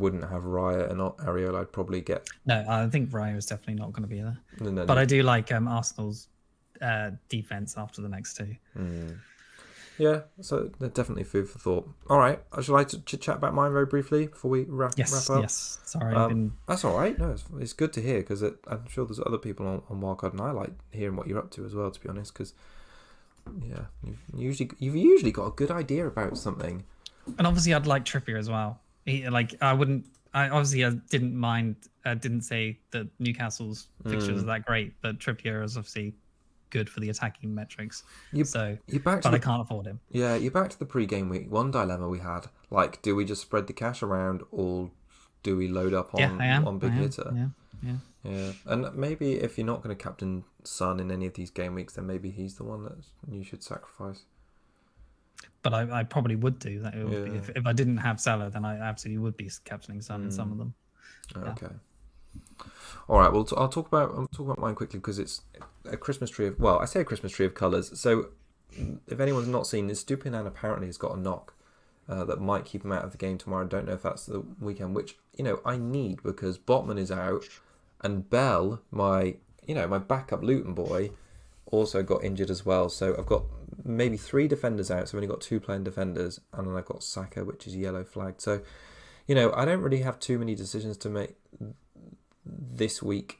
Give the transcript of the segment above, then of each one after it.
wouldn't have Raya and not Areola. I'd probably get... No, I think Raya is definitely not going to be there. No. But I do like Arsenal's defense after the next two. Yeah, so they're definitely food for thought. All right, I'd like to chat about mine very briefly before we wrap up. Yes. Sorry, that's all right. No, it's good to hear because I'm sure there's other people on Wildcard, and I like hearing what you're up to as well. To be honest, because you've usually got a good idea about something. And obviously, I'd like Trippier as well. I didn't mind. Didn't say that Newcastle's fixtures are that great, but Trippier is obviously good for the attacking metrics. But I can't afford him. Yeah, you're back to the pre-game week one dilemma we had. Like, do we just spread the cash around, or do we load up on big hitter? Yeah. And maybe if you're not going to captain Son in any of these game weeks, then maybe he's the one that you should sacrifice. But I probably would do that. If I didn't have Salah, then I absolutely would be captaining Son in some of them. Okay. All right. Well, I'll talk about mine quickly because it's a Christmas tree of... Well, I say a Christmas tree of colours. So if anyone's not seen this, Stupinan apparently has got a knock that might keep him out of the game tomorrow. I don't know if that's the weekend, which, I need because Botman is out and Bell, my backup Luton boy, also got injured as well. So I've got maybe 3 defenders out. So I've only got 2 playing defenders, and then I've got Saka, which is yellow flagged. So, I don't really have too many decisions to make this week.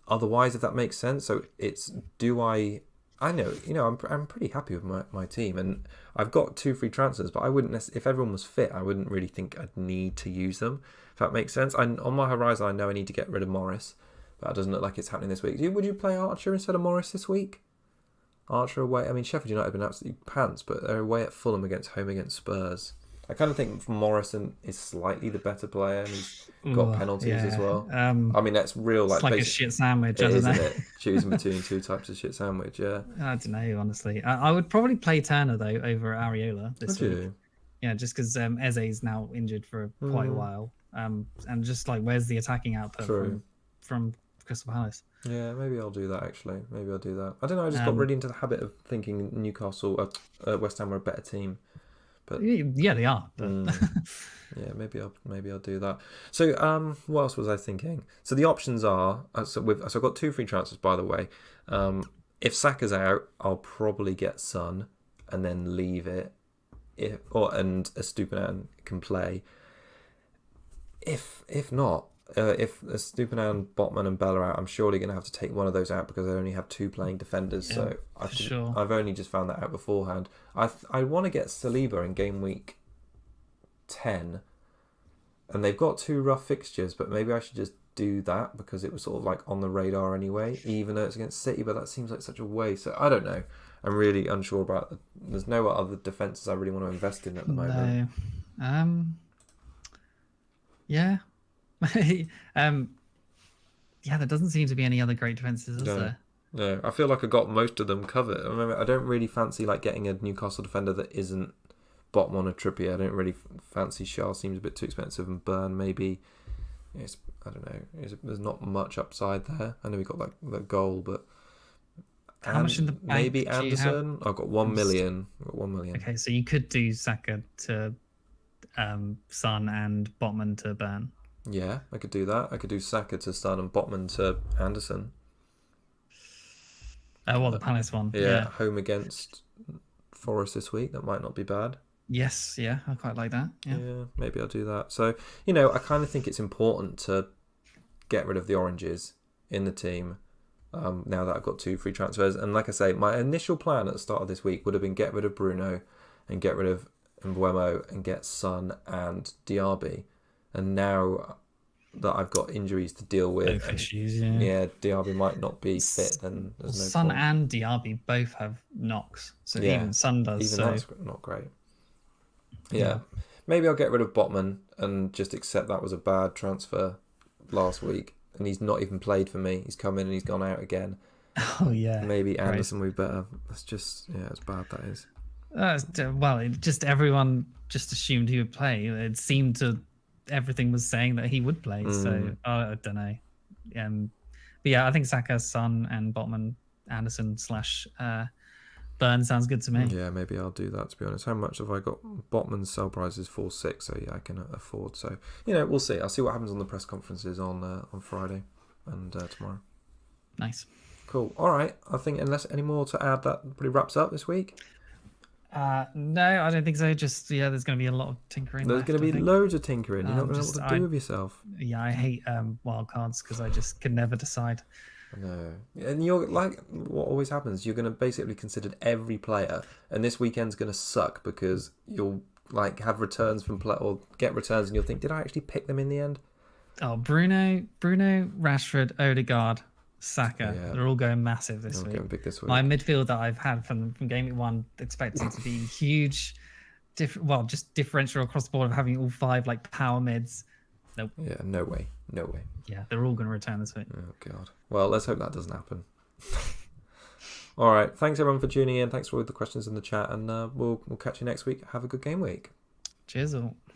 Otherwise, if that makes sense. So it's, I'm pretty happy with my team, and I've got 2 free transfers, but I wouldn't if everyone was fit, I wouldn't really think I'd need to use them, if that makes sense. On my horizon, I know I need to get rid of Morris, but that doesn't look like it's happening this week. Would you play Archer instead of Morris this week? Archer away. I mean, Sheffield United have been absolutely pants, but they're away at Fulham home against Spurs. I kind of think Morrison is slightly the better player, and he's got penalties as well. I mean, that's real. It's like a shit sandwich, isn't it? Choosing between 2 types of shit sandwich, yeah. I don't know, honestly. I would probably play Turner, though, over Areola this week. You? Yeah, just because Eze is now injured for quite a while. And just like, where's the attacking output from Crystal Palace? Yeah, maybe I'll do that, actually. Maybe I'll do that. I don't know, I just got really into the habit of thinking Newcastle, West Ham were a better team. But yeah, they are. But... yeah, maybe I'll do that. So, what else was I thinking? So the options are so I've got 2 free transfers, by the way. If Saka's out, I'll probably get Son and then leave it. And Estupinan can play. If not, if Estupinan, Botman, and Bell are out, I'm surely going to have to take one of those out because I only have 2 playing defenders. So I've only just found that out beforehand. I want to get Saliba in game week 10, and they've got 2 rough fixtures, but maybe I should just do that because it was sort of like on the radar anyway, even though it's against City, but that seems like such a waste. So I don't know. I'm really unsure about there's no other defences I really want to invest in at the moment. No. Yeah. There doesn't seem to be any other great defences, is there? No, I feel like I got most of them covered. I mean, I don't really fancy like getting a Newcastle defender that isn't Botman or Trippier. I don't really fancy Shaw. Seems a bit too expensive, and Burn maybe. I don't know. There's not much upside there. I know we got like the goal, but how much in the bank maybe Anderson. I've got 1 million. Okay, so you could do Saka to Son and Botman to Burn. Yeah, I could do that. I could do Saka to Son and Botman to Anderson. The Palace one. Yeah, home against Forest this week. That might not be bad. Yes, yeah, I quite like that. Yeah, maybe I'll do that. So, I kind of think it's important to get rid of the oranges in the team now that I've got 2 free transfers. And like I say, my initial plan at the start of this week would have been get rid of Bruno and get rid of Mbeumo and get Son and Diaby. And now that I've got injuries to deal with, both issues, Diaby might not be fit. Then there's no Son point. and Diaby both have knocks, so even Son does. Even that's not great. Yeah, maybe I'll get rid of Botman and just accept that was a bad transfer last week, and he's not even played for me. He's come in and he's gone out again. Oh yeah. Maybe Anderson would be better. That's just it's bad. That is. Everyone just assumed he would play. It seemed to. Everything was saying that he would play, so I don't know. But yeah, I think Saka, Son, and Botman, Anderson / Burn sounds good to me. Yeah, maybe I'll do that, to be honest. How much have I got? Botman's sell price is 4.6, so yeah, I can afford. So, we'll see. I'll see what happens on the press conferences on Friday and tomorrow. Nice. Cool. All right. I think unless any more to add, that pretty wraps up this week. No, I don't think so. Just there's going to be a lot of tinkering. There's going to be loads of tinkering. You're not going to know what to do with yourself. Yeah, I hate wild cards because I just can never decide. No, and you're like what always happens. You're going to basically consider every player, and this weekend's going to suck because you'll like have returns from play or get returns, and you'll think, did I actually pick them in the end? Oh, Bruno, Rashford, Odegaard, Saka. Yeah. They're all going massive this week. Going big this week. My midfield that I've had from game week 1 expected to be huge. Just differential across the board of having all 5 like power mids. Nope. Yeah, no way. Yeah, they're all going to return this week. Oh, God. Well, let's hope that doesn't happen. All right. Thanks, everyone, for tuning in. Thanks for all the questions in the chat. And we'll catch you next week. Have a good game week. Cheers all.